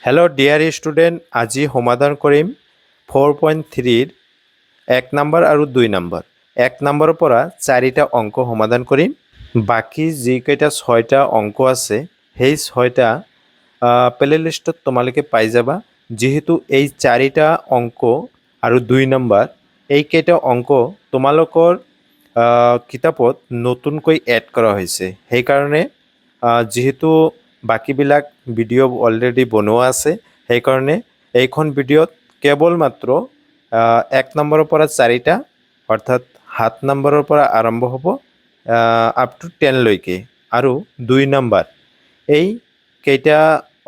Hello dear student আজি সমাধান কৰিম 4.3 এক নম্বৰ আৰু 2 নম্বৰ এক নম্বৰৰ পৰা 4টা অংক সমাধান কৰিম বাকি যিকেইটা 6টা অংক আছে সেই 6টা প্লেলিষ্টত তোমালোকে পাই যাবা যেহেতু এই 4টা অংক আৰু 2 নম্বৰ এই কেইটা অংক তোমালোকৰ কিতাপত নতুনকৈ এড কৰা হৈছে সেই কাৰণে যেহেতু বাকিবিলাক ভিডিও অলৰেডি বনোৱা আছে সেই কাৰণে এইখন ভিডিওত কেৱল মাত্ৰ এক নম্বৰৰ পৰা 4টা অৰ্থাৎ 7 নম্বৰৰ পৰা আৰম্ভ হ'ব আপ টু 10 লৈকে আৰু 2 নম্বৰ এই কেইটা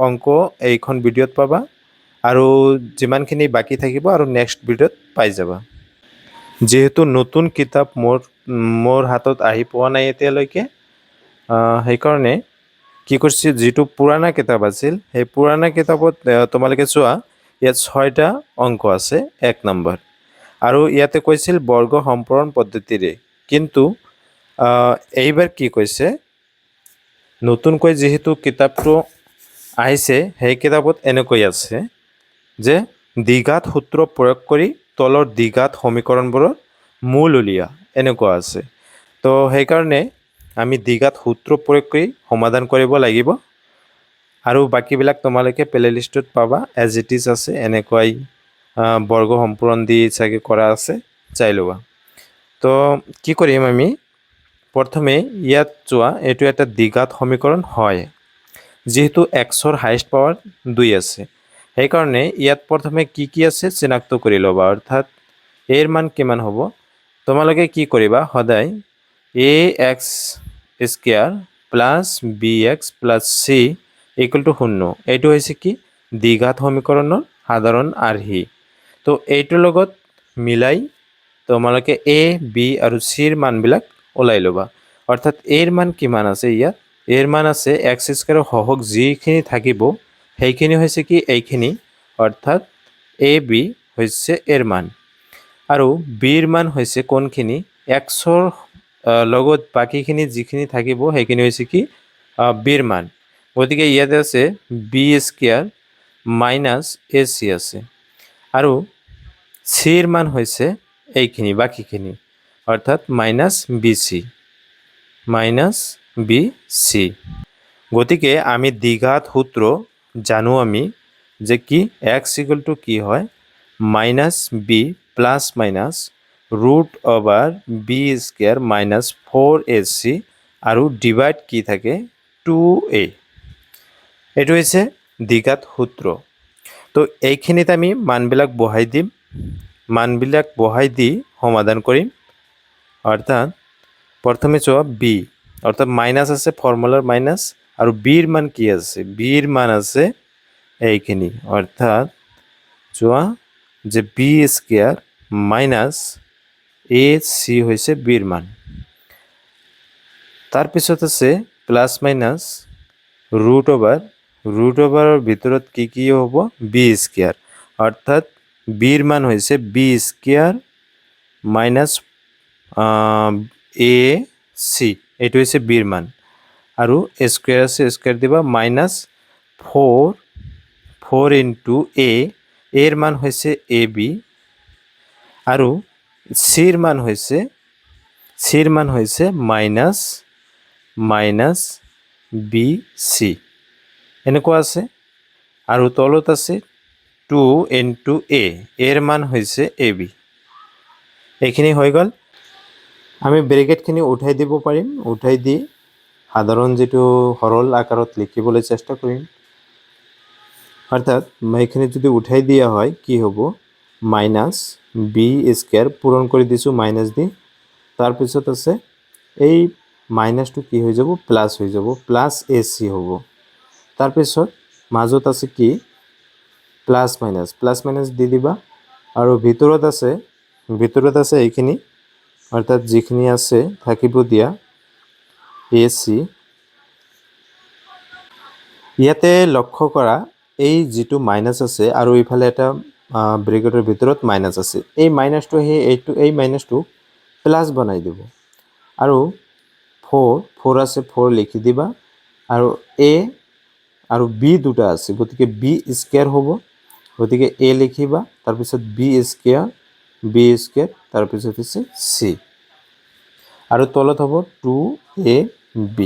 অংক এইখন ভিডিওত পাবা আৰু যিমানখিনি বাকি থাকিব আৰু নেক্সট ভিডিওত পাই যাবা যেহেতু নতুন কিতাপ মোৰ হাতত আহি পোৱা নাই এতিয়ালৈকে সেই কাৰণে কি কৰিছে যেটো পুৰানা কিতাপ আছিল সেই পুৰানা কিতাপত তোমালোকে চোৱা ইয়াত 6টা অংক আছে এক নম্বৰ আৰু ইয়াতে কৈছিল বৰ্গ সম্পূৰণ পদ্ধতিৰে কিন্তু এইবাৰ কি কৈছে নতুনকৈ যেহেতু কিতাপটো আহিছে সেই কিতাপত এনেকৈ আছে যে দ্বিঘাত সূত্ৰ প্ৰয়োগ কৰি তলৰ দ্বিঘাত সমীকৰণবোৰৰ মূল উলিয়া এনেকুৱা আছে তো সেই কাৰণে আমি দ্বিঘাত সূত্ৰ প্ৰয়োগ কৰি সমাধান কৰিব লাগিব আৰু বাকিবিলাক তোমালোকে প্লেলিষ্টত পাবা এজ ইট ইজ আছে এনেকৈ বৰ্গ সম্পূৰণ দি চাগে কৰা আছে চাই লবা তো কি কৰিম আমি প্ৰথমে ইয়াত চোৱা এটো এটা দ্বিঘাত সমীকৰণ হয় যেহেতু x ৰ হাইয়েস্ট পাৱাৰ 2 আছে সেই কাৰণে ইয়াত প্ৰথমে কি আছে চিনাক্ত কৰি লবা অৰ্থাৎ এৰ মান কিমান হ'ব তোমালোকে কি কৰিবা সদায় ax square plus bx plus c equal to 0 এইটো হৈছে কি দ্বিঘাত সমীকৰণৰ সাধাৰণ আৰ্হি তো এইটোৰ লগত মিলাই তোমালোকে a b আৰু c ৰ মানবিলাক ওলাই লবা অৰ্থাৎ এৰ মান কিমান আছে ইয়াত এৰ মান আছে x স্কয়াৰ হহক যিখিনি থাকিব সেইখিনি হৈছে কি এইখিনি অৰ্থাৎ a b হৈছে এৰ মান আৰু b ৰ মান হৈছে কোনখিনি x ৰ লগত বাকিখিনি যিখিনি থাকিব সেইখিনি হৈছে কি b ৰ মান গতিকে ইয়াতে আছে b স্কয়াৰ মাইনাস ac আছে আৰু c ৰ মান হৈছে এইখিনি বাকিখিনি অৰ্থাৎ মাইনাস bc গতিকে আমি দ্বিঘাত সূত্ৰ জানো আমি যে কি x ইকুয়াল টু কি হয় minus b plus minus root over b square minus 4ac আৰু ডিভাইড কি থাকে 2a এটো হৈছে দ্বিঘাত সূত্ৰ তো এইখিনিত আমি মানবিলাক বহাই দিম মানবিলাক বহাই দি সমাধান কৰিম অৰ্থাৎ প্ৰথমে চোৱা b অৰ্থাৎ মাইনাস আছে ফৰ্মুলাৰ মাইনাস আৰু b ৰ মান কি আছে b ৰ মান আছে এইখিনি অৰ্থাৎ চোৱা যে b স্কয়াৰ মাইনাস ac হৈছে b ৰ মান তাৰ পিছত আছে প্লাস মাইনাস root over ৰ ভিতৰত কি হ'ব b স্কয়াৰ অৰ্থাৎ b ৰ মান হৈছে b স্কয়াৰ মাইনাস ac এটো হৈছে b ৰ মান আৰু স্কয়াৰ আছে স্কয়াৰ দিবা মাইনাস 4 into a এৰ মান হৈছে ab আৰু c ৰ মান হৈছে মাইনাস bc এনেকুৱা আছে আৰু তলত আছে 2 into a এৰ মান হৈছে ab এইখিনি হৈ গল আমি ব্ৰেকেটখিনি উঠাই দিব পাৰিম উঠাই দি সাধাৰণ যেটো সৰল আকাৰত লিখিবলৈ চেষ্টা কৰিম অৰ্থাৎ এইখিনি যদি উঠাই দিয়া হয় কি হ'ব মাইনাস b স্কয়ার পূৰণ কৰি দিছো মাইনাস দি তাৰ পিছত আছে এই মাইনাসটো কি হৈ যাব প্লাস হৈ যাব প্লাস ac হ'ব তাৰ পিছত মাজত আছে কি প্লাস মাইনাস দি দিবা আৰু ভিতৰত আছে এইখিনি অৰ্থাৎ যিখিনি আছে থাকিব দিয়া ac ইয়াতে লক্ষ্য কৰা এই যেটো মাইনাস আছে আৰু ইফালে এটা ব্ৰেকেটৰ ভিতৰত মাইনাস আছে এই মাইনাসটো এই মাইনাসটো প্লাস বনাই দিব আৰু 4 আছে 4 লিখি দিবা আৰু a আৰু বি দুটা আছে, গতিকে বি স্কুৱেৰ হ'ব। গতিকে এ লিখিবা, তাৰপিছত বি স্কুৱেৰ, তাৰপিছত হৈছে চি, আৰু তলত হ'ব 2ab।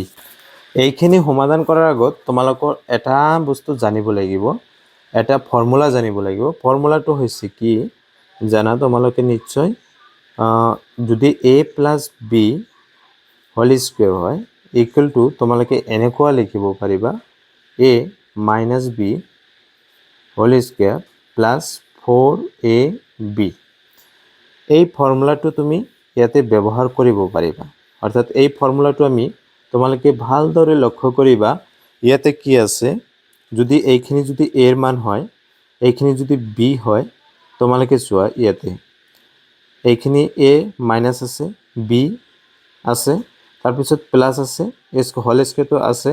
এইখিনি সমাধান কৰাৰ আগত তোমালোকৰ এটা বস্তু জানিব লাগিব, এটা ফৰ্মুলা জানিব লাগিব। ফৰ্মুলাটো হৈছে কি জানা তোমালোকে নিশ্চয়, যদি a plus b whole square হয় ইকুৱেল টু তোমালোকে এনেকুৱা লিখিব পাৰিবা a minus b whole square plus 4ab। এই ফৰ্মুলাটো তুমি ইয়াতে ব্যৱহাৰ কৰিব পাৰিবা। অৰ্থাৎ এই ফৰ্মুলাটো তোমালোকে ভালদৰে লক্ষ্য কৰিবা, ইয়াতে কি আছে, যদি এইখিনি যদি এৰ মান হয়, এইখিনি যদি বি হয়, তোমালোকে চোৱা ইয়াতে এইখিনি এ মাইনাছ আছে, বি আছে, তাৰপিছত প্লাছ আছে, হোল স্কুৱেৰটো আছে,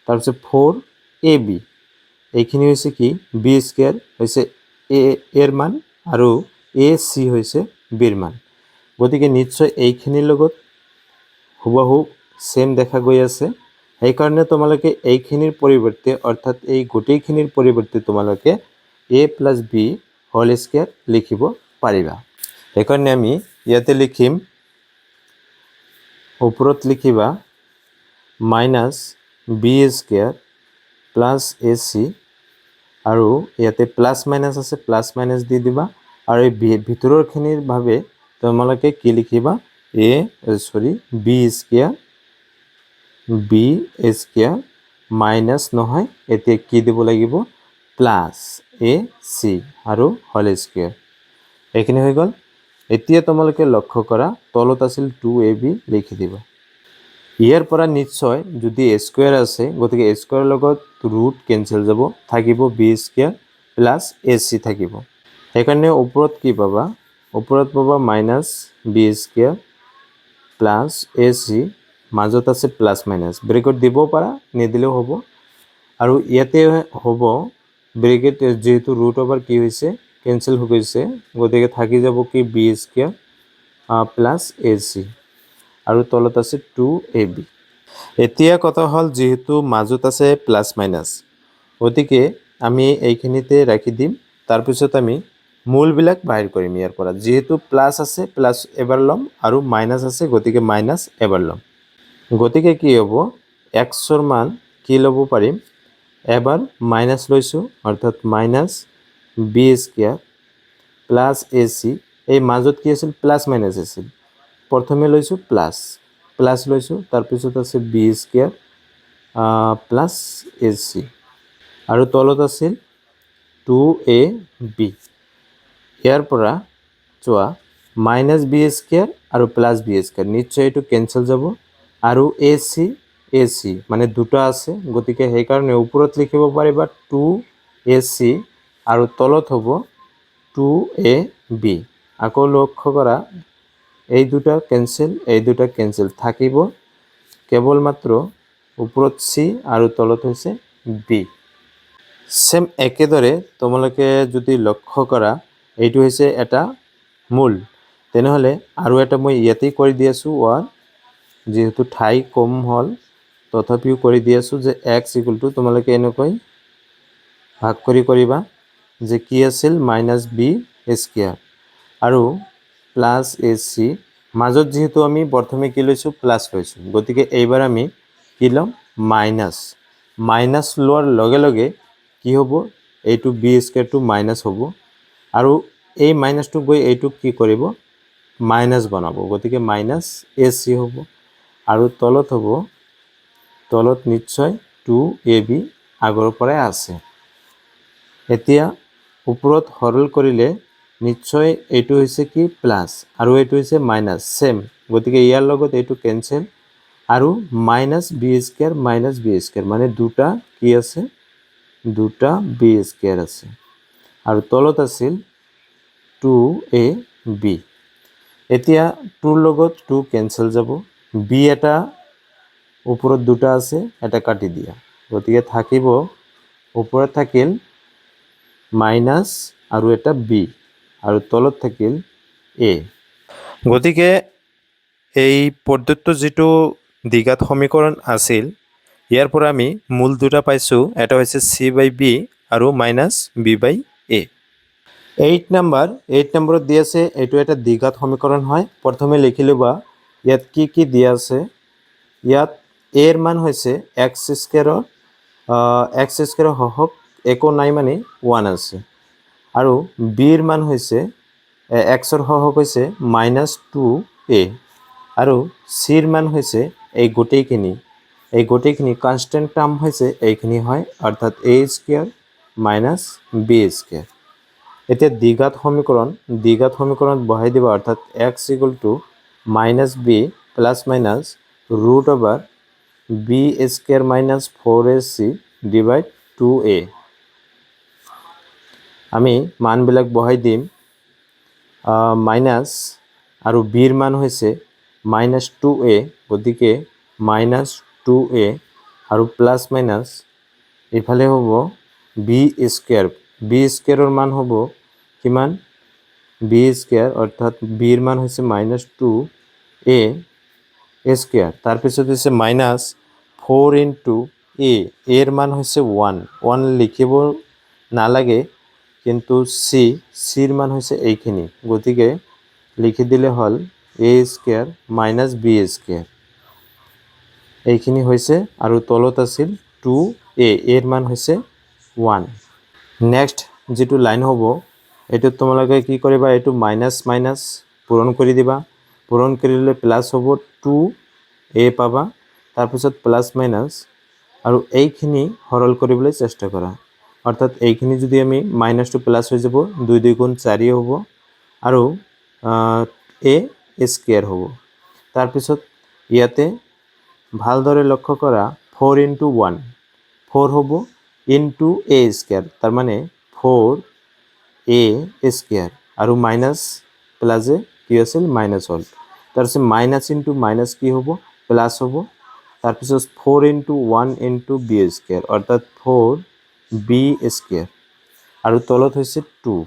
তাৰপিছত 4ab। এইখিনি হৈছে কি বি স্কুৱেৰ হৈছে এৰ মান আৰু এ চি হৈছে বিৰ মান। গতিকে নিশ্চয় এইখিনিৰ লগত হুবহু সেম দেখা গৈ আছে। সেইকাৰণে তোমালোকে এইখিনিৰ পৰিৱৰ্তে, অৰ্থাৎ এই গোটেইখিনিৰ পৰিৱৰ্তে তোমালোকে a plus b whole square লিখিব পাৰিবা। সেইকাৰণে আমি ইয়াতে লিখিম, ওপৰত লিখিবা minus b square plus a c, আৰু ইয়াতে প্লাছ মাইনাছ আছে, প্লাছ মাইনাছ দি দিবা, আৰু এই ভিতৰৰখিনিৰ বাবে তোমালোকে কি লিখিবা বি স্কুৱেৰ মাইনাছ নহয়, এতিয়া কি দিব লাগিব প্লাছ এ চি আৰু হোল স্কুৱেৰ। এইখিনি হৈ গ'ল। এতিয়া তোমালোকে লক্ষ্য কৰা, তলত আছিল 2ab লিখি দিবা। ইয়াৰ পৰা নিশ্চয় যদি এ স্কুৱেৰ আছে, গতিকে এ স্কুৱেৰৰ লগত ৰুট কেঞ্চেল যাব, থাকিব B square plus a C থাকিব। সেইকাৰণে ওপৰত কি পাবা, ওপৰত পাবা minus b square plus a C, মাজত আছে প্লাছ মাইনাছ, ব্ৰেকেট দিব পাৰা, নিদিলেও হ'ব। আৰু ইয়াতে হ'ব ব্ৰেকেট, যিহেতু ৰুট অভাৰ কি হৈছে কেঞ্চেল হৈ গৈছে, গতিকে থাকি যাব কি B square plus a c, আৰু তলত আছে 2ab। এতিয়া কথা হ'ল, যিহেতু মাজত আছে প্লাছ মাইনাছ, গতিকে আমি এইখিনিতে ৰাখি দিম। তাৰপিছত আমি মূলবিলাক বাহিৰ কৰিম ইয়াৰ পৰা। যিহেতু প্লাছ আছে, প্লাছ এবাৰ ল'ম, আৰু মাইনাছ আছে, গতিকে মাইনাছ এবাৰ ল'ম। গতিকে কি হ'ব, এক্সৰ মান কি ল'ব পাৰিম, এবাৰ মাইনাছ লৈছোঁ, অৰ্থাৎ minus b square plus a C. এই মাজত কি আছিল, প্লাছ মাইনাছ আছিল, প্ৰথমে লৈছোঁ প্লাছ লৈছোঁ, তাৰপিছত আছে B square plus a c, আৰু তলত আছিল 2ab। ইয়াৰ পৰা চোৱা মাইনাছ বি স্কুৱেৰ আৰু প্লাছ বি স্কুৱেৰ, নিশ্চয় এইটো কেঞ্চেল যাব, আৰু এ চি মানে দুটা আছে, গতিকে সেইকাৰণে ওপৰত লিখিব পাৰিবা 2ac, আৰু তলত হ'ব 2ab। আকৌ লক্ষ্য কৰা, এই দুটা কেঞ্চেল, থাকিব কেৱল মাত্ৰ ওপৰত চি আৰু তলত হৈছে বি। সেম একেদৰে তোমালোকে যদি লক্ষ্য কৰা, এইটো হৈছে এটা মূল, তেনেহ'লে আৰু এটা মই ইয়াতেই কৰি দি আছোঁ 1, যিহেতু ঠাই কম হ'ল তথাপিও কৰি দি আছোঁ, যে এক্স ইকুৱেল টু তোমালোকে এনেকৈ ভাগ কৰিবা, যে কি আছিল মাইনাছ বি স্কুৱেৰ আৰু প্লাছ এ চি, মাজত যিহেতু আমি প্ৰথমে কি লৈছোঁ প্লাছ লৈছোঁ, গতিকে এইবাৰ আমি কি ল'ম মাইনাছ লোৱাৰ লগে লগে কি হ'ব, এইটো বি স্কুৱেৰটো মাইনাছ হ'ব, আৰু এই মাইনাছটো গৈ এইটোক কি কৰিব মাইনাছ বনাব, গতিকে মাইনাছ এ চি হ'ব, আৰু তলত নিশ্চয় 2ab আগৰ পৰাই আছে। এতিয়া ওপৰত সৰল কৰিলে নিশ্চয় এইটো হৈছে কি প্লাছ, আৰু এইটো হৈছে মাইনাছ, সেম, গতিকে ইয়াৰ লগত এইটো কেঞ্চেল, আৰু মাইনাছ বি স্কুৱেৰ মানে দুটা কি আছে, দুটা বি স্কুৱেৰ আছে, আৰু তলত আছিল 2ab। এতিয়া 2ৰ লগত 2 কেঞ্চেল যাব, বি এটা ওপৰত দুটা আছে, এটা কাটি দিয়া, গতিকে থাকিব ওপৰত থাকিল মাইনাছ আৰু এটা বি, আৰু তলত থাকিল এ। গতিকে এই পদ্ধতিটো যিটো দ্বিঘাত সমীকৰণ আছিল, ইয়াৰ পৰা আমি মূল দুটা পাইছোঁ, এটা হৈছে c/b আৰু মাইনাছ b/a। 8 নম্বৰত দিয়া আছে, এইটো এটা দ্বিঘাত সমীকৰণ হয়। প্ৰথমে লিখি ল'বা ইয়াত কি দিয়া আছে। ইয়াত a ৰ মান হৈছে x² হওক একো নাই মানে 1 আছে, আৰু b ৰ মান হৈছে x ৰ সহগ হৈছে -2a, আৰু c ৰ মান হৈছে এই গোটেইখিনি কনষ্টেণ্ট টাৰ্ম হৈছে এইখিনি হয়, অৰ্থাৎ a² - b²। এতিয়া দ্বিঘাত সমীকৰণত বহাই দিবা, অৰ্থাৎ x = -b ± √b² - 4ac / 2a। আমি মানবিলাক বহাই দিম। মাইনাছ আৰু b ৰ মান হৈছে -2a, গতিকে -2a আৰু প্লাছ মাইনাছ এইফালে হ'ব b²। b² ৰ মান হ'ব কিমান? b² অৰ্থাৎ b ৰ মান হৈছে -2a² তাৰপিছত হৈছে -4 × a ৰ মান হৈছে 1 লিখিব নালাগে, কিন্তু c ৰ মান হৈছে এইখিনি, গতিকে লিখি দিলে হ'ল a² - b²। এইখিনি হৈছে, আৰু তলত আছিল 2a, ৰ মান হৈছে 1। নেক্সট যিটো লাইন হ'ব, এইটোত তোমালোকে কি কৰিবা, এইটো মাইনাছ মাইনাছ পূৰণ কৰি দিবা। পূৰণ কৰিলে প্লাছ হ'ব, 2a পাবা, তাৰপিছত প্লাছ মাইনাছ, আৰু এইখিনি সৰল কৰিবলৈ চেষ্টা কৰা। অৰ্থাৎ এইখিনি যদি আমি মাইনাছটো প্লাছ হৈ যাব, 2 × 2 = 4 হ'ব, আৰু a² হ'ব। তাৰপিছত ইয়াতে ভালদৰে লক্ষ্য কৰা, 4 × 1 4 হ'ব, ইনটু a², তাৰমানে 4a², আৰু মাইনাছ প্লাছে কি আছিল, মাইনাছ হ'ল। তাৰপিছত মাইনাছ ইনটু মাইনাছ কি হ'ব, প্লাছ হ'ব। তাৰপিছত 4 × 1 × b², অৰ্থাৎ 4b², আৰু তলত হৈছে 2।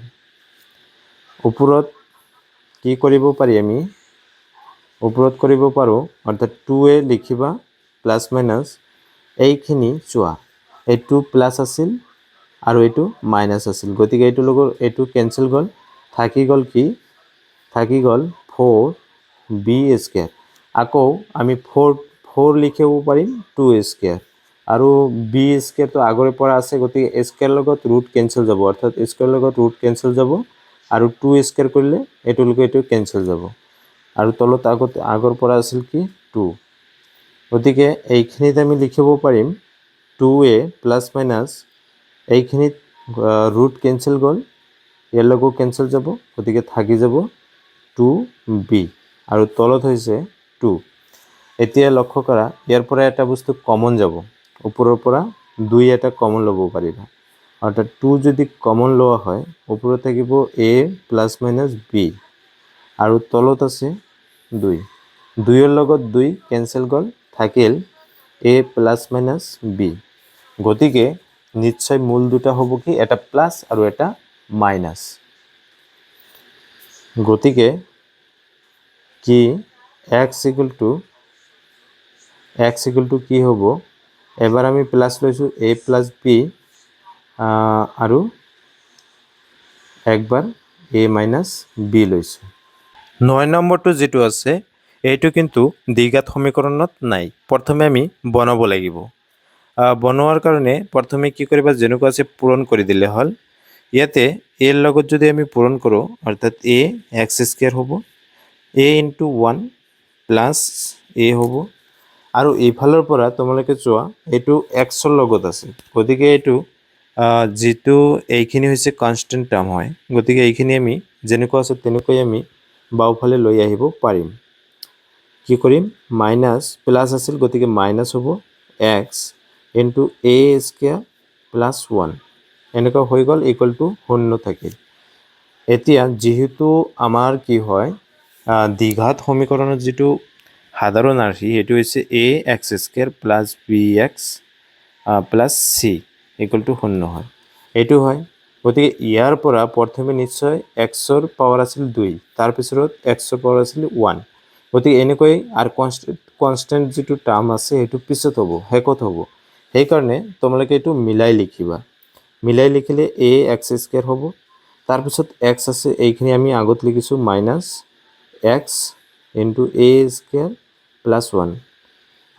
ওপৰত কি কৰিব পাৰি, আমি ওপৰত কৰিব পাৰোঁ, অৰ্থাৎ 2a লিখিবা, প্লাছ মাইনাছ এইখিনি চোৱা, এইটো প্লাছ আছিল আৰু এইটো মাইনাছ আছিল, গতিকে এইটোৰ লগত এইটো কেঞ্চেল গ'ল, থাকি গ'ল কি, থাকি গ'ল 4b²। আকৌ আমি 4 লিখিব পাৰিম 2a², আৰু b² আগৰে পৰা আছে, গতিকে a² লগত ৰুট কেঞ্চেল যাব, অৰ্থাৎ a² লগত ৰুট কেঞ্চেল যাব, আৰু 2a² কৰিলে এইটোৰ লগত এইটো কেঞ্চেল যাব, আৰু তলত আগৰ পৰা আছিল কি 2। গতিকে এইখিনিত আমি লিখিব পাৰিম 2a প্লাছ মাইনাছ এইখিনিত ৰুট কেঞ্চেল গ'ল, ইয়াৰ লগত কেঞ্চেল যাব, গতিকে থাকি যাব 2b, আৰু তলত হৈছে 2। এতিয়া লক্ষ্য কৰা, ইয়াৰ পৰা এটা বস্তু কমন যাব, ওপৰৰ পৰা 2 এটা কমন ল'ব পাৰিবা, অৰ্থাৎ 2 যদি কমন লোৱা হয়, ওপৰত থাকিব a প্লাছ মাইনাছ b, আৰু তলত আছে 2। 2ৰ লগত 2 কেঞ্চেল গ'ল, থাকিল a প্লাছ মাইনাছ b। গতিকে নিশ্চয় মূল দুটা হ'ব কি, এটা প্লাছ আৰু এটা মাইনাছ। গতিকে কি x = কি হ'ব, এবাৰ আমি প্লাছ লৈছোঁ a প্লাছ b, আৰু একবাৰ a মাইনাছ b লৈছোঁ। 9 নম্বৰটো যিটো আছে, এইটো কিন্তু দ্বিঘাত সমীকৰণত নাই। প্ৰথমে আমি বনাব লাগিব। বনোৱাৰ কাৰণে প্ৰথমে কি কৰিবা, যেনেকুৱা আছে পূৰণ কৰি দিলে হ'ল। ইয়াতে a ৰ লগত যদি আমি পূৰণ কৰোঁ, অৰ্থাৎ a x² হ'ব, a × 1 প্লাছ a হ'ব, আৰু এইফালৰ পৰা তোমালোকে চোৱা, এইটো x ৰ লগত আছে, গতিকে এইটো যিটো এইখিনি হৈছে কনষ্টেণ্ট টাৰ্ম হয়, গতিকে এইখিনি আমি যেনেকুৱা আছে তেনেকৈ আমি বাওঁফালে লৈ আহিব পাৰিম। কি কৰিম, মাইনাছ প্লাছ আছিল, গতিকে মাইনাছ হ'ব x × a² প্লাছ 1, এনেকুৱা হৈ গ'ল, = 0 থাকিল। এতিয়া যিহেতু আমাৰ কি হয়, দ্বিঘাত সমীকৰণৰ যিটো সাধাৰণ ৰাশি, সেইটো হৈছে ax² plus bx plus c = 0 হয়, এইটো হয়। গতিকে ইয়াৰ পৰা প্ৰথমে নিশ্চয় x ৰ পাৱাৰ আছিল 2, তাৰপিছত x ৰ পাৱাৰ আছিল 1, গতিকে এনেকৈ আৰু কনষ্টেণ্ট যিটো টাৰ্ম আছে সেইটো পিছত হ'ব, শেষত হ'ব। সেইকাৰণে তোমালোকে এইটো মিলাই লিখিবা। মিলাই লিখিলে এ এক্স স্কুৱেৰ হ'ব। তাৰপিছত এক্স আছে, এইখিনি আমি আগত লিখিছোঁ minus x into a square plus 1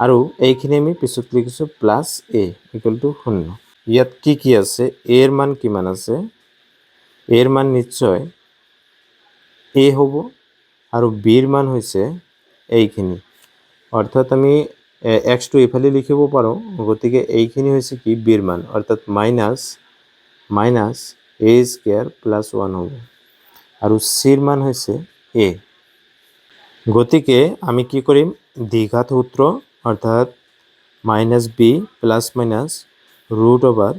আৰু এইখিনি আমি পিছত লিখিছোঁ প্লাছ এ ইকুৱেল টু 0। ইয়াত কি আছে, এৰ মান কিমান আছে? এৰ মান নিশ্চয় এ হ'ব আৰু বিৰ মান হৈছে এইখিনি। অৰ্থাৎ আমি এক্সটো এইফালে লিখিব পাৰোঁ, গতিকে এইখিনি হৈছে কি বিৰ মান, অৰ্থাৎ মাইনাছ এ স্কুৱেৰ প্লাছ 1 হ'ব আৰু চিৰ মান হৈছে এ। গতিকে আমি কি কৰিম, দ্বিঘাত সূত্ৰ অৰ্থাৎ minus b plus minus root over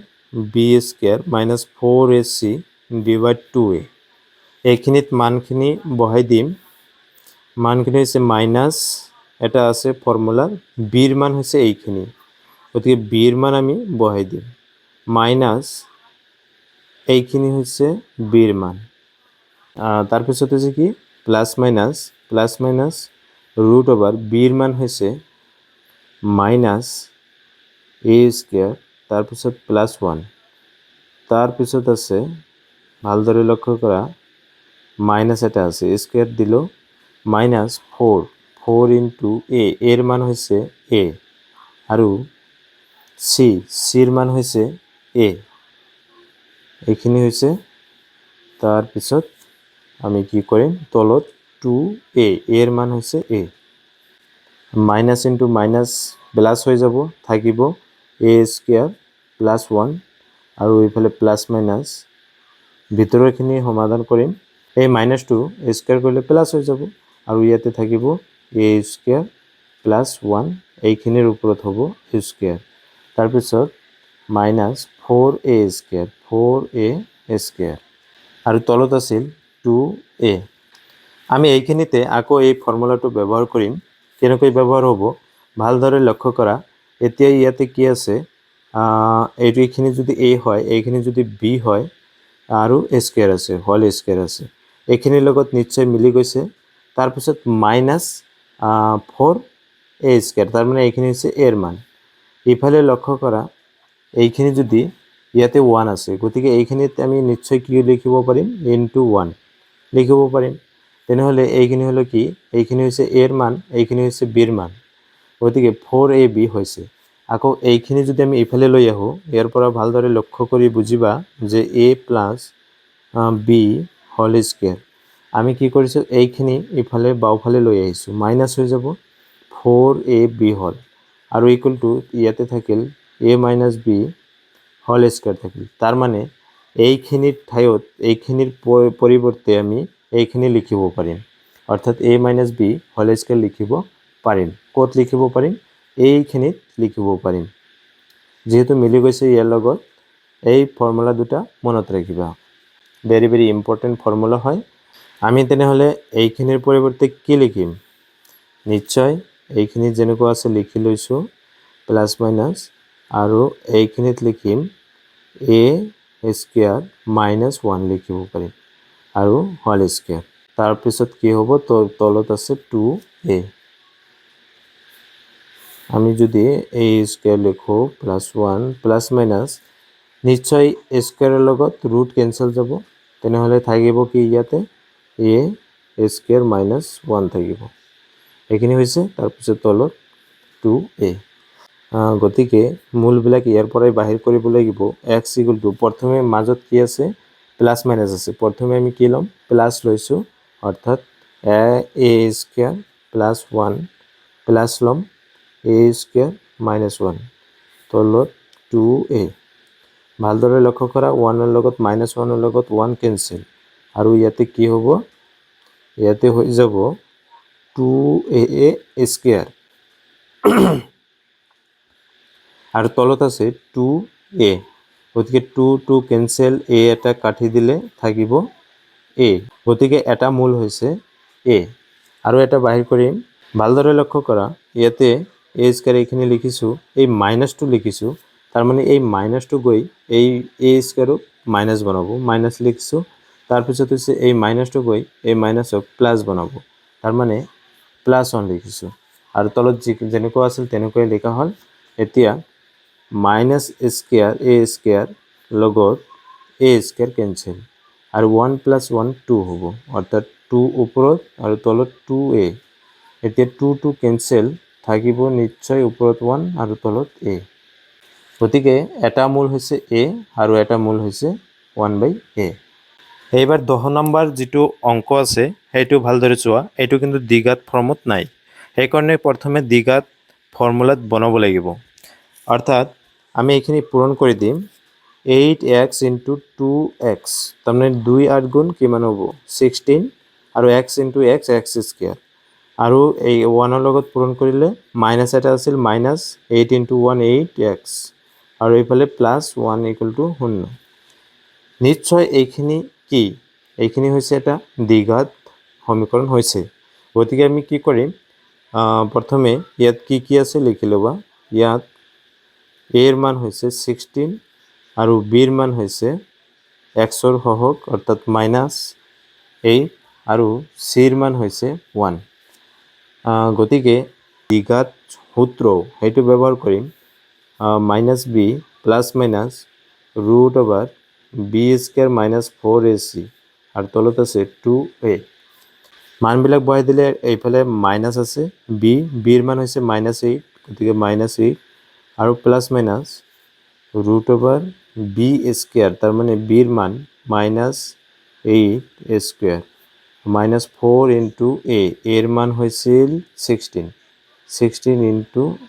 b square minus 4ac divide 2a। এইখিনিত মানখিনি বহাই দিম। মানখিনি হৈছে মাইনাছ, এটা আছে ফৰ্মুলা, বিৰ মান হৈছে এইখিনি, গতিকে বিৰ মান আমি বহাই দিম। মাইনাছ এইখিনি হৈছে বিৰ মান, তাৰপিছত হৈছে কি প্লাছ মাইনাছ ৰুট অভাৰ বিৰ মান হৈছে মাইনাছ এ স্কুৱেৰ, তাৰপিছত প্লাছ 1, তাৰপিছত আছে ভালদৰে লক্ষ্য কৰা মাইনাছ এটা আছে, স্কুৱেৰ দিলোঁ মাইনাছ 4 ইনটু এৰ মান হৈছে এ আৰু চিৰ মান হৈছে এ। এইখিনি হৈছে, তাৰপিছত আমি কি কৰিম, তলত 2a, এৰ মান হৈছে এ। মাইনাছ ইনটু মাইনাছ প্লাছ হৈ যাব, থাকিব এ স্কুৱেৰ প্লাছ 1 আৰু এইফালে প্লাছ মাইনাছ, ভিতৰৰখিনি সমাধান কৰিম। এই মাইনাছটো স্কুৱেৰ কৰিলে প্লাছ হৈ যাব আৰু ইয়াতে থাকিব এ স্কুৱেৰ প্লাছ 1, এইখিনিৰ ওপৰত হ'ব স্কুৱেৰ, তাৰপিছত মাইনাছ 4a স্কুৱেৰ আৰু তলত আছিল 2a। আমি এইখিনিতে আকৌ এই ফৰ্মুলাটো ব্যৱহাৰ কৰিম। কেনেকৈ ব্যৱহাৰ হ'ব ভালদৰে লক্ষ্য কৰা। এতিয়া ইয়াতে কি আছে, এইখিনি যদি এ হয়, এইখিনি যদি বি হয় আৰু স্কুৱেৰ আছে, হোল স্কুৱেৰ আছে, এইখিনিৰ লগত নিশ্চয় মিলি গৈছে। তাৰপিছত মাইনাছ 4a স্কুৱেৰ, তাৰমানে এইখিনি হৈছে এৰ মান। ইফালে লক্ষ্য কৰা, এইখিনি যদি ইয়াতে 1 আছে, গতিকে এইখিনিত আমি নিশ্চয় কি লিখিব পাৰিম, ইনটু 1 লিখিব পাৰিম। তেনেহ'লে এইখিনি হ'লে কি, এইখিনি হৈছে এৰ মান, এইখিনি হৈছে বিৰ মান, গতিকে 4ab হৈছে। আকৌ এইখিনি যদি আমি ইফালে লৈ আহোঁ, ইয়াৰ পৰা ভালদৰে লক্ষ্য কৰি বুজিবা যে A plus b whole square. আমি কি কৰিছোঁ, এইখিনি ইফালে বাওঁফালে লৈ আহিছোঁ, মাইনাছ হৈ যাব 4ab হ'ল আৰু ইকুৱেল টু ইয়াতে থাকিল এ মাইনাছ বি হোল স্কুৱেৰ থাকিল। তাৰমানে এইখিনিৰ ঠাইত, এইখিনিৰ পৰিৱৰ্তে আমি এইখিনি লিখিব পাৰিম, অৰ্থাৎ এ মাইনাছ বি হোল স্কুৱেৰ লিখিব পাৰিম। ক'ত লিখিব পাৰিম, এইখিনিত লিখিব পাৰিম। যিহেতু মিলি গৈছে ইয়াৰ লগত, এই ফৰ্মুলা দুটা মনত ৰাখিবা, ভেৰি ভেৰি ইম্পৰ্টেণ্ট ফৰ্মুলা হয়। আমি তেনেহ'লে এইখিনিৰ পৰিৱৰ্তে কি লিখিম, নিশ্চয় এইখিনিত যেনেকুৱা আছে লিখি লৈছোঁ প্লাছ মাইনাছ আৰু এইখিনিত লিখিম এ স্কুৱেৰ মাইনাছ 1 লিখিব পাৰিম আৰু হোল স্কুৱেৰ। তাৰপিছত কি হ'ব, তলত আছে 2a। আমি যদি এ স্কুৱেৰ লিখোঁ প্লাছ 1 প্লাছ মাইনাছ, নিশ্চয় স্কুৱেৰৰ লগত ৰুট কেঞ্চেল যাব, তেনেহ'লে থাকিব কি ইয়াতে এ স্কুৱেৰ মাইনাছ 1 থাকিব। এইখিনি হৈছে, তাৰপিছত তলত 2a। গতিকে মূলবিলাক ইয়াৰ পৰাই বাহিৰ কৰিব লাগিব। এক্স ইকুৱেল টু, প্ৰথমে মাজত কি আছে, প্লাছ মাইনাছ আছে, প্ৰথমে আমি কি ল'ম, প্লাছ লৈছোঁ, অৰ্থাৎ এ স্কুৱেৰ প্লাছ 1 প্লাছ ল'ম এ স্কুৱেৰ মাইনাছ 1, তলত 2a। ভালদৰে লক্ষ্য কৰা, 1ৰ লগত মাইনাছ 1ৰ লগত 1 কেঞ্চেল আৰু ইয়াতে কি হ'ব, ইয়াতে হৈ যাব 2a স্কুৱেৰ আৰু তলত আছে 2a, গতিকে 2 কেঞ্চেল, এ এটা কাটি দিলে থাকিব এ, গতিকে এটা মূল হৈছে এ আৰু এটা বাহিৰ কৰিম। ভালদৰে লক্ষ্য কৰা, ইয়াতে এ স্কুৱেৰ এইখিনি লিখিছোঁ, এই মাইনাছটো লিখিছোঁ, তাৰমানে এই মাইনাছটো গৈ এই এ স্কুৱেৰক মাইনাছ বনাব, মাইনাছ লিখিছোঁ। তাৰপিছত হৈছে এই মাইনাছটো গৈ এই মাইনাছক প্লাছ বনাব, তাৰমানে প্লাছ 1 লিখিছোঁ। আৰু তলত যেনেকুৱা আছিল তেনেকুৱাই লিখা হ'ল। এতিয়া মাইনাছ স্কুৱেৰ এ স্কুৱেৰ লগত এ স্কুৱেৰ কেঞ্চেল আৰু 1 + 1 2 হ'ব, অৰ্থাৎ 2 ওপৰত আৰু তলত 2a। এতিয়া 2 কেঞ্চেল থাকিব নিশ্চয় ওপৰত 1 আৰু তলত a। গতিকে এটা মূল হৈছে a আৰু এটা মূল হৈছে 1/a। এইবাৰ 10 নম্বৰ যিটো অংক আছে সেইটো ভালদৰে চোৱা। এইটো কিন্তু দ্বিঘাত ফৰ্মত নাই, সেইকাৰণে প্ৰথমে দ্বিঘাত ফৰ্মুলাত বনাব লাগিব। অৰ্থাৎ আমি এইখিনি পূৰণ কৰি দিম 8x × 2x, তাৰমানে 2 8 গুণ কিমান হ'ব 16 আৰু x × x x²। আৰু এই 1 লগত পূৰণ কৰিলে মাইনাছ এটা আছিল, মাইনাছ 8 × 1 8x আৰু এইফালে প্লাছ 1 = 0। নিশ্চয় এইখিনি কি? এইখিনি হৈছে এটা দ্বিঘাত সমীকৰণ হৈছে। গতিকে আমি কি কৰিম, প্ৰথমে ইয়াত কি আছে লিখি ল'বা। ইয়াত এৰ মান হৈছে 16 আৰু বিৰ মান হৈছে এক্সৰ সহগ অৰ্থাৎ -8 আৰু চিৰ মান হৈছে 1। গতিকে দ্বিঘাত সূত্ৰ সেইটো ব্যৱহাৰ কৰিম, -b ± √b² - 4ac আৰু তলত আছে 2a। মানবিলাক বহাই দিলে এইফালে মাইনাছ আছে, বিৰ মান হৈছে -8, গতিকে -8 আৰু প্লাছ মাইনাছ √b², তাৰমানে বিৰ মান -8a² -4 × a, এৰ মান হৈছিল 16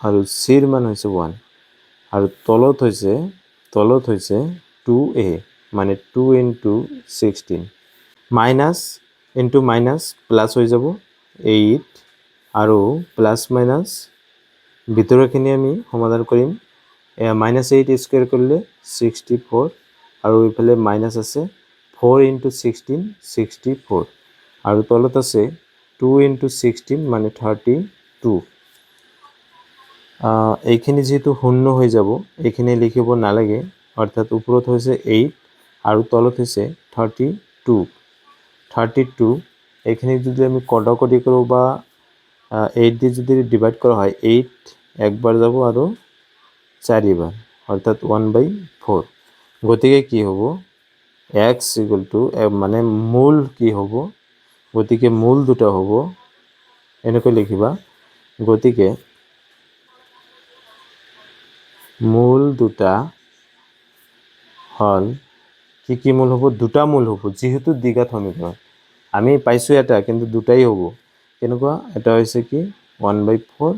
আৰু চিৰ মান হৈছে 1 আৰু তলত হৈছে 2a, মানে 2 × 16। মাইনাছ ইনটু মাইনাছ প্লাছ হৈ যাব 8 আৰু প্লাছ মাইনাছ ভিতৰৰখিনি আমি সমাধান কৰিম। -8² কৰিলে 64 আৰু এইফালে মাইনাছ আছে 4 × 16 64 আৰু তলত আছে 2 × 16 মানে 32। এইখিনি যিহেতু শূন্য হৈ যাব এইখিনি লিখিব নালাগে, অৰ্থাৎ ওপৰত হৈছে 8 আৰু তলত হৈছে 32। এইখিনি যদি আমি কটাকটি কৰোঁ বা 8 দি যদি ডিভাইড কৰা হয়, 8 একবাৰ যাব আৰু 4বাৰ, অৰ্থাৎ 1/4। গতিকে কি হ'ব, x মানে মূল কি হ'ব, গতিকে মূল দুটা হ'ব, এনেকৈ লিখিবা। গতিকে মূল দুটা হ'ল কি মূল হ'ব, দুটা মূল হ'ব। যিহেতু দ্বিঘাত সমীকৰণ আমি পাইছোঁ এটা, কিন্তু দুটাই হ'ব। কেনেকুৱা, এটা হৈছে কি 1/4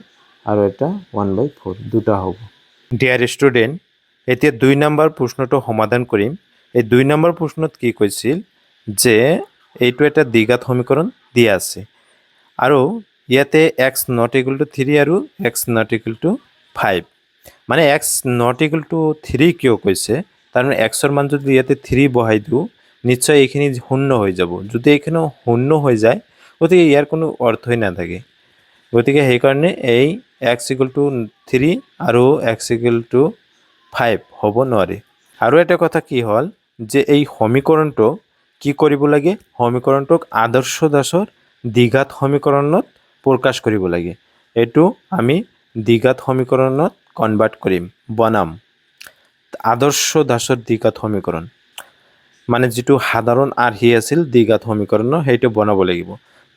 আৰু এটা 1/4, দুটা হ'ব। ডিয়াৰ ষ্টুডেণ্ট, এতিয়া 2 নম্বৰ প্ৰশ্নটো সমাধান কৰিম। এই 2 নম্বৰ প্ৰশ্নত কি কৈছিল যে এইটো এটা দ্বিঘাত সমীকৰণ দিয়া আছে আৰু ইয়াতে x ≠ 3 আৰু x ≠ 5। মানে x ≠ 3 কিয় কৈছে, তাৰমানে xৰ মান যদি ইয়াতে 3 বহাই দিওঁ নিশ্চয় এইখিনি শূন্য হৈ যাব। যদি এইখিনি শূন্য হৈ যায় গতিকে ইয়াৰ কোনো অৰ্থই নাথাকে। গতিকে সেইকাৰণে এই x = 3 আৰু x = 5 হ'ব নোৱাৰে। আৰু এটা কথা কি হ'ল যে এই সমীকৰণটো কি কৰিব লাগে, সমীকৰণটোক আদৰ্শ দাসৰ দ্বিঘাত সমীকৰণত প্ৰকাশ কৰিব লাগে। এইটো আমি দ্বিঘাত সমীকৰণত কনভাৰ্ট কৰিম, বনাম। আদৰ্শ দাসৰ দ্বিঘাত সমীকৰণ মানে যিটো সাধাৰণ আৰ্হি আছিল দ্বিঘাত সমীকৰণৰ, সেইটো বনাব লাগিব।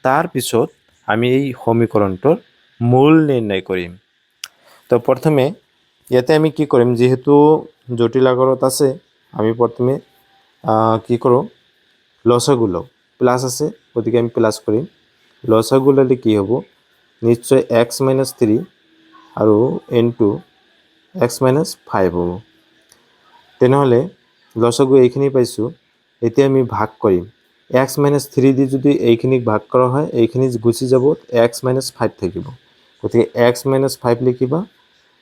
তাৰপিছত আমি এই সমীকৰণটোৰ মূল নিৰ্ণয় কৰিম। তো প্ৰথমে ইয়াতে আমি কি কৰিম, যিহেতু জটিল আকাৰত আছে, আমি প্ৰথমে কি কৰোঁ, লসাগু লওঁ। প্লাছ আছে গতিকে আমি প্লাছ কৰিম। লসাগু ল'লে কি হ'ব, নিশ্চয় x - 3 আৰু ইনটু x - 5 হ'ব। তেনেহ'লে লসাগু এইখিনি পাইছোঁ। এতিয়া আমি ভাগ কৰিম। x - 3 দি যদি এইখিনিক ভাগ কৰা হয়, এইখিনি গুচি যাব, x - 5 থাকিব। গতিকে x - 5 লিখিবা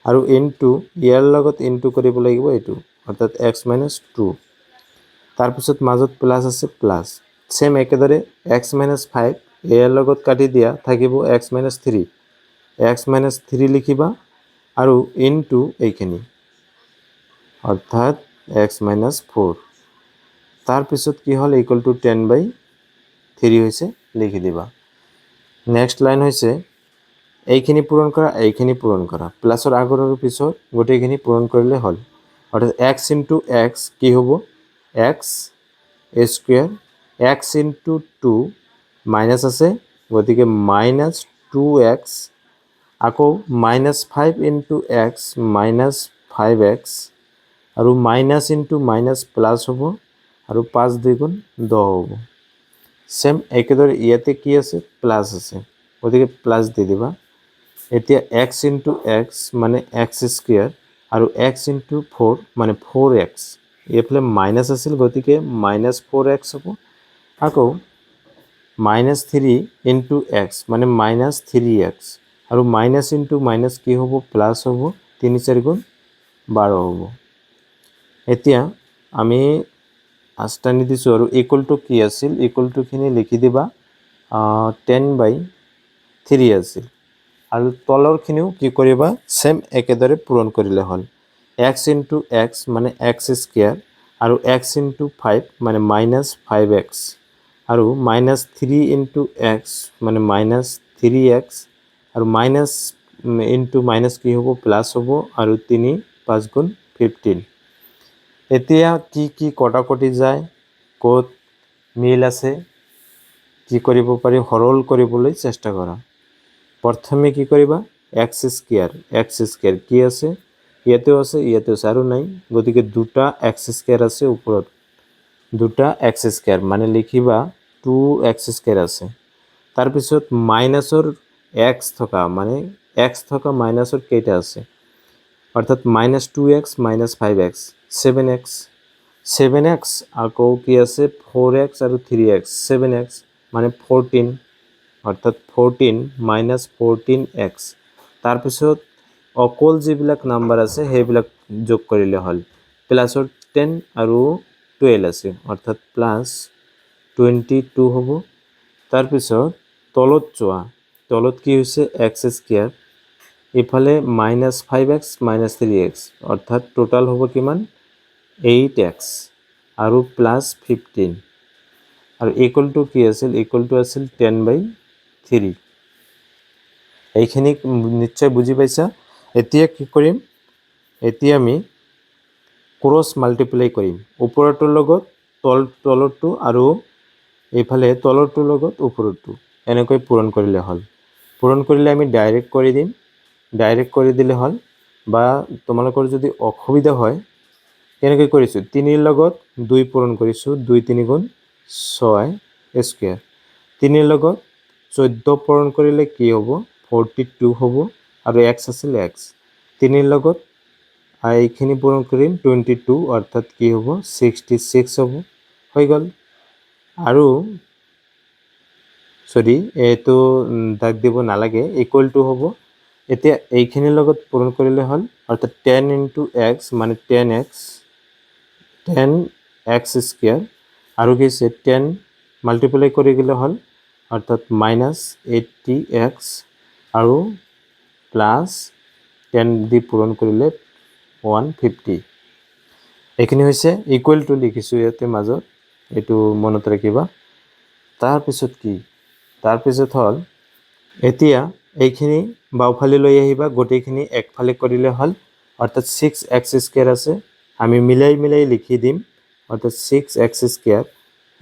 আৰু ইনটু ইয়াৰ লগত ইনটু কৰিব লাগিব এইটো, অৰ্থাৎ x - 2। তাৰপিছত মাজত প্লাছ আছে, প্লাছ ছেম একেদৰে x - 5 ইয়াৰ লগত কাটি দিয়া, থাকিব x - 3। x - 3 লিখিবা আৰু ইনটু এইখিনি, অৰ্থাৎ x - 4। তাৰপিছত কি হ'ল, = 10/3 হৈছে, লিখি দিবা। নেক্সট লাইন হৈছে এইখিনি পূৰণ কৰা এইখিনি পূৰণ কৰা প্লাছৰ আগৰ আৰু পিছৰ গোটেইখিনি পূৰণ কৰিলে হ'ল অৰ্থাৎ x ইনটু x কি হ'ব x square x into 2 minus আছে গতিকে মাইনাছ 2x আকৌ minus 5 into x minus 5x আৰু মাইনাছ ইনটু মাইনাছ প্লাছ হ'ব আৰু 5 দুগুণ 10 হ'ব সেম একেদৰে ইয়াতে কি আছে প্লাছ আছে গতিকে প্লাছ দি দিবা এতিয়া x ইনটু x মানে x স্কুৱেৰ আৰু x ইনটু 4 মানে 4x এইফালে মাইনাছ আছিল গতিকে মাইনাছ 4x হ'ব আকৌ মাইনাছ 3 ইনটু x মানে মাইনাছ 3x আৰু মাইনাছ ইনটু মাইনাছ কি হ'ব প্লাছ হ'ব 3 4 গুণ 12 হ'ব এতিয়া আমি আষ্টানি দিছোঁ আৰু ইকুৱেল টু কি আছিল ইকুৱেল টুখিনি লিখি দিবা 10/3 আছিল আৰু তলৰখিনিও কি কৰিবা সেম একেদৰে পূৰণ কৰিলে হ'ল x ইনটু x মানে x স্কুৱেৰ আৰু x ইনটু 5 মানে মাইনাছ 5x আৰু মাইনাছ 3 ইনটু x মানে মাইনাছ 3x আৰু মাইনাছ ইনটু মাইনাছ কি হ'ব প্লাছ হ'ব আৰু 3 5 গুণ 15 এতিয়া কি কটাকটি যায় ক'ত মিল আছে কি কৰিব পাৰি সৰল কৰিবলৈ চেষ্টা কৰা প্ৰথমে কি কৰিবা x স্কুৱেৰ কি আছে ইয়াতেও আছে আৰু নাই গতিকে দুটা x স্কুৱেৰ আছে ওপৰত দুটা x স্কুৱেৰ মানে লিখিবা 2x স্কুৱেৰ আছে তাৰপিছত মাইনাছৰ x থকা মানে x থকা মাইনাছৰ কেইটা আছে অৰ্থাৎ minus 2x minus 5x 7x আকৌ কি আছে 4x আৰু 3x 7x মানে 14 অৰ্থাৎ 14 মাইনাছ 14x তাৰপিছত অকল যিবিলাক নাম্বাৰ আছে সেইবিলাক যোগ কৰিলে হ'ল প্লাছৰ 10 আৰু 12 আছে অৰ্থাৎ প্লাছ 22 হ'ব তাৰপিছত তলত যোৱা তলত কি হৈছে x স্কুৱেৰ ইফালে মাইনাছ 5x মাইনাছ 3x অৰ্থাৎ টোটাল হ'ব কিমান 8x আৰু প্লাছ 15 আৰু ইকুৱেল টু কি আছিল ইকুৱেল টু আছিল 10/3 এইখিনি নিশ্চয় বুজি পাইছা এতিয়া কি কৰিম এতিয়া আমি ক্ৰছ মাল্টিপ্লাই কৰিম ওপৰটোৰ লগত তলৰটো আৰু এইফালে তলৰটোৰ লগত ওপৰটো এনেকৈ পূৰণ কৰিলে হ'ল পূৰণ কৰিলে আমি ডাইৰেক্ট কৰি দিলে হ'ল বা তোমালোকৰ যদি অসুবিধা হয় কেনেকৈ কৰিছোঁ 3 লগত 2 পূৰণ কৰিছোঁ 2 3 গুণ 6 স্কুৱেৰ 3 লগত 14 পূৰণ কৰিলে কি হ'ব 42 হ'ব আৰু x আছিল x 3 লগত এইখিনি পূৰণ কৰিম 22 অৰ্থাৎ কি হ'ব 66 হ'ব হৈ গ'ল আৰু সৰি এইটো দাগ দিব নালাগে ইকুৱেল টু হ'ব এতিয়া এইখিনিৰ লগত পূৰণ কৰিলে হ'ল অৰ্থাৎ 10 ইনটু x মানে 10x স্কুৱেৰ আৰু কি আছে 10 মাল্টিপ্লাই কৰি গ'লে হ'ল অৰ্থাৎ মাইনাছ 80x আৰু প্লাছ 10 দি পূৰণ কৰিলে 150 এইখিনি হৈছে ইকুৱেল টু লিখিছোঁ ইয়াতে মাজত এইটো মনত ৰাখিবা তাৰপিছত কি তাৰপিছত হ'ল এতিয়া এইখিনি বাওঁফালে লৈ আহিবা গোটেইখিনি একফালে কৰিলে হ'ল অৰ্থাৎ 6x স্কুৱেৰ আছে আমি মিলাই লিখি দিম অৰ্থাৎ 6x স্কুৱেৰ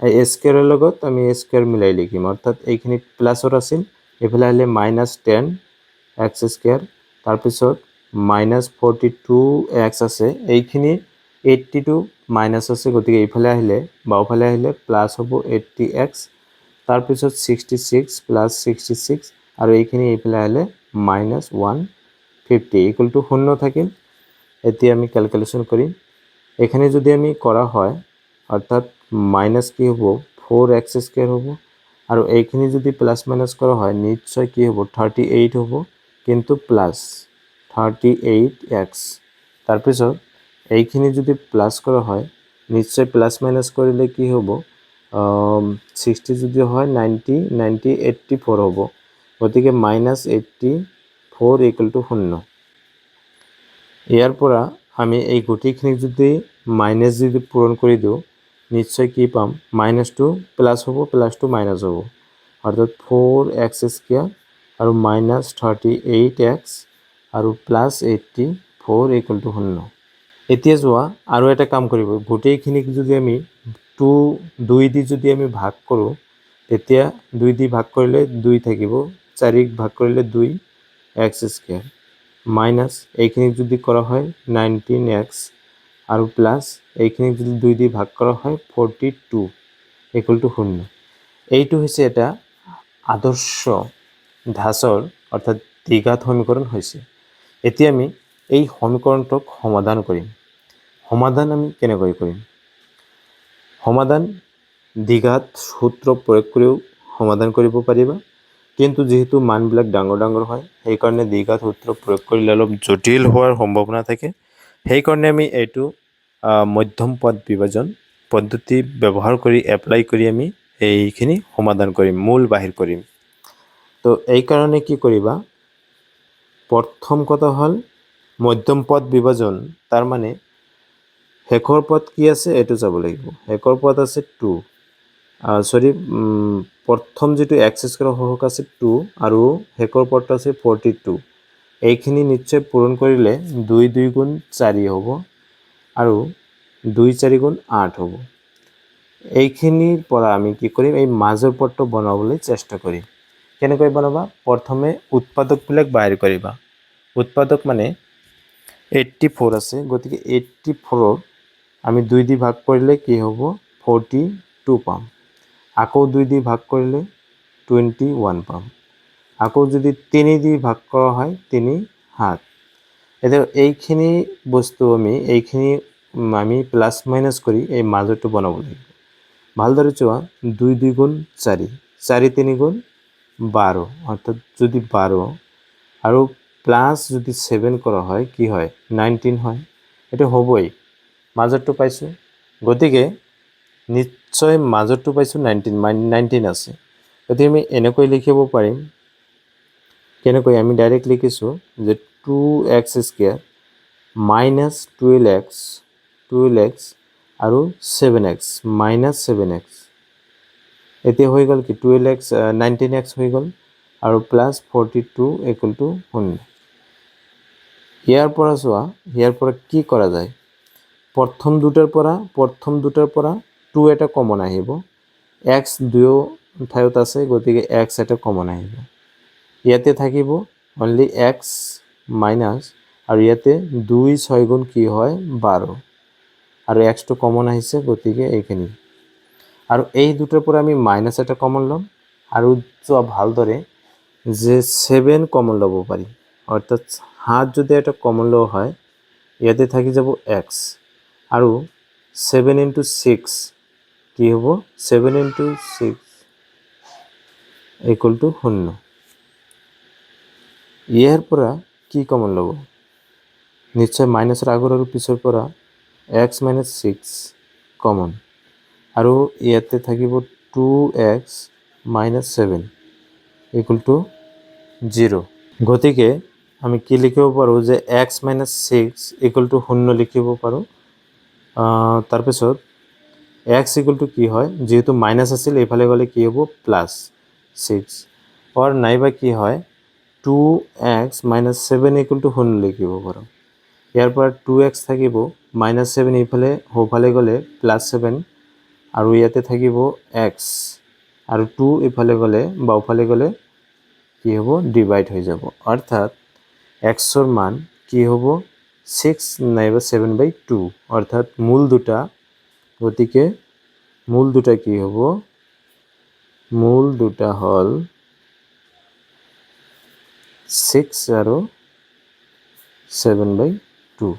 এই স্কুৱেৰৰ লগত আমি স্কুৱেৰ মিলাই লিখিম অৰ্থাৎ এইখিনি প্লাছৰ আছিল এইফালে আহিলে মাইনাছ 10x স্কুৱেৰ তাৰপিছত মাইনাছ 42x আছে এইখিনি 82 মাইনাছ আছে গতিকে এইফালে আহিলে বাওঁফালে আহিলে প্লাছ হ'ব 80x তাৰপিছত 66 প্লাছ 66 আৰু এইখিনি এইফালে আহিলে মাইনাছ 150 ইকুৱেল টু 0 থাকিল এতিয়া আমি ক্যালকুলেশন কৰিম এখানে যদি আমি কৰা হয় অৰ্থাৎ মাইনাস কি হ'ব 4x স্কয়াৰ হ'ব আৰু এইখিনি যদি প্লাস মাইনাস কৰা হয় নিশ্চয় কি হ'ব 38 হ'ব কিন্তু প্লাস 38x তাৰপিছত এইখিনি যদি প্লাস কৰা হয় নিশ্চয় প্লাস মাইনাস কৰিলে কি হ'ব 60 যদি হয় 90 90 84 হ'ব গতিকে -84 0 ইয়াৰ পৰা আমি এই গোটেইখিনি যদি মাইনাস যদি পূৰণ কৰি দিও নিশ্চয় কি পাম -2 প্লাস হ'ব +2 মাইনাস হ'ব অর্থাৎ 4x স্কয়ার আৰু মাইনাছ 38x আৰু প্লাছ 84 ইকুৱেল টু 0। এতিয়া যোৱা আৰু এটা কাম কৰিব, গোটেইখিনিক যদি আমি 2 দি যদি আমি ভাগ কৰোঁ, তেতিয়া 2 দি ভাগ কৰিলে 2 থাকিব, 4ক ভাগ কৰিলে 2x² মাইনাছ এইখিনিক যদি কৰা হয় 19x আৰু প্লাছ এইখিনিক যদি 2 দি ভাগ কৰা হয় 42 ইকুৱেল টু 0। এইটো হৈছে এটা আদৰ্শ ধাচৰ অৰ্থাৎ দ্বিঘাত সমীকৰণ হৈছে। এতিয়া আমি এই সমীকৰণটোক সমাধান কৰিম। সমাধান আমি কেনেকৈ কৰিম? সমাধান দ্বিঘাত সূত্ৰ প্ৰয়োগ কৰিও সমাধান কৰিব পাৰিবা, কিন্তু যেহেতু মানবিলাক ডাঙৰ ডাঙৰ হয় সেইকাৰণে দ্বিঘাত সূত্ৰ প্ৰয়োগ কৰিলে অলপ জটিল হোৱাৰ সম্ভাৱনা থাকে। সেইকাৰণে আমি এইটো মধ্যম পদ বিভাজন পদ্ধতি ব্যৱহাৰ কৰি এপ্লাই কৰি আমি এইখিনি সমাধান কৰিম, মূল বাহিৰ কৰিম। তো এই কাৰণে কি কৰিবা, প্ৰথম কথা হ'ল মধ্যম পদ বিভাজন, তাৰ মানে শেষৰ পদ কি আছে এইটো চাব লাগিব। শেষৰ পদ আছে 2, প্ৰথম যিটো x² সহগ আছে 2 আৰু শেষৰ পদটো আছে 42। এইখিনি নিশ্চয় পূৰণ কৰিলে 2 2 গুণ 4 হ'ব আৰু 2 4 গুণ 8 হ'ব। এইখিনিৰ পৰা আমি কি কৰিম, এই মাজৰ পদটো বনাবলৈ চেষ্টা কৰিম। কেনেকৈ বনাবা? প্ৰথমে উৎপাদকবিলাক বাহিৰ কৰিবা। উৎপাদক মানে 84 আছে, গতিকে 84ক আমি 2 দি ভাগ কৰিলে কি হ'ব, 42 পাম। আকৌ 2 দি ভাগ কৰিলে 21 পাম। আকৌ যদি 3 দি ভাগ কৰা হয় 3 7। এতিয়া এইখিনি বস্তু এইখিনি আমি প্লাছ মাইনাছ কৰি এই মাজৰটো বনাব লাগিব। ভালদৰে চোৱা, 2 2 গুণ 4, 4 3 গুণ 12, অৰ্থাৎ যদি 12 আৰু প্লাছ যদি 7 কৰা হয় কি হয়, 19 হয়। এইটো হ'বই, মাজৰটো পাইছোঁ, গতিকে নিশ্চয় মাজৰটো পাইছোঁ 19 আছে। গতিকে আমি এনেকৈ লিখিব পাৰিম। কেনেকৈ? আমি ডাইৰেক্ট লিখিছোঁ যে 2x² মাইনাছ 12x আৰু 7x মাইনাছ 7x। এতিয়া হৈ গ'ল কি, 12x 19x হৈ গ'ল আৰু প্লাছ 42 ইকুৱেল টু 0। ইয়াৰ পৰা চোৱা, ইয়াৰ পৰা কি কৰা যায়, প্ৰথম দুটাৰ পৰা 2 এটা কমন আহিব, x দুয়ো ঠাইত আছে, গতিকে x এটা কমন আহিব। ইয়াতে থাকিব অনলি x মাইনাছ, আৰু ইয়াতে 2 6 গুণ কি হয় 12, আৰু xটো কমন আহিছে, গতিকে এইখিনি। আৰু এই দুটাৰ পৰা আমি মাইনাছ এটা কমন ল'ম, আৰু চোৱা ভালদৰে যে 7 কমন ল'ব পাৰি, অৰ্থাৎ 7 যদি এটা কমন লোৱা হয় ইয়াতে থাকি যাব x, আৰু 7 × 6 কি হ'ব, 7 × 6 ইকুৱেল টু 0। ইয়াৰ পৰা কি কমন ল'ব, নিশ্চয় মাইনাছৰ আগৰ আৰু পিছৰ পৰা x মাইনাছ 6 কমন, আৰু ইয়াতে থাকিব 2x মাইনাছ 7 ইকুৱেল টু 0। গতিকে আমি কি লিখিব পাৰোঁ যে x মাইনাছ 6 ইকুৱেল টু 0 লিখিব পাৰোঁ। তাৰপিছত x ইকুৱেল টু কি হয়, যিহেতু মাইনাছ আছিল এইফালে গ'লে কি হ'ব, প্লাছ 6, আৰু নাইবা কি হয় 2x মাইনাছ 7 ইকুৱেল টু 0 লিখিব পাৰোঁ। ইয়াৰ পৰা 2x থাকিব, মাইনাছ 7 এইফালে সোঁফালে গ'লে প্লাছ 7, আৰু ইয়াতে থাকিব x, আৰু 2 ইফালে গ'লে বাওঁফালে গ'লে কি হ'ব, ডিভাইড হৈ যাব, অৰ্থাৎ xৰ মান কি হ'ব, 6 নাইবা 7/2, অৰ্থাৎ মূল দুটা। গতিকে মূল দুটা কি হ'ব, মূল দুটা হ'ল 6 আৰু 7/2।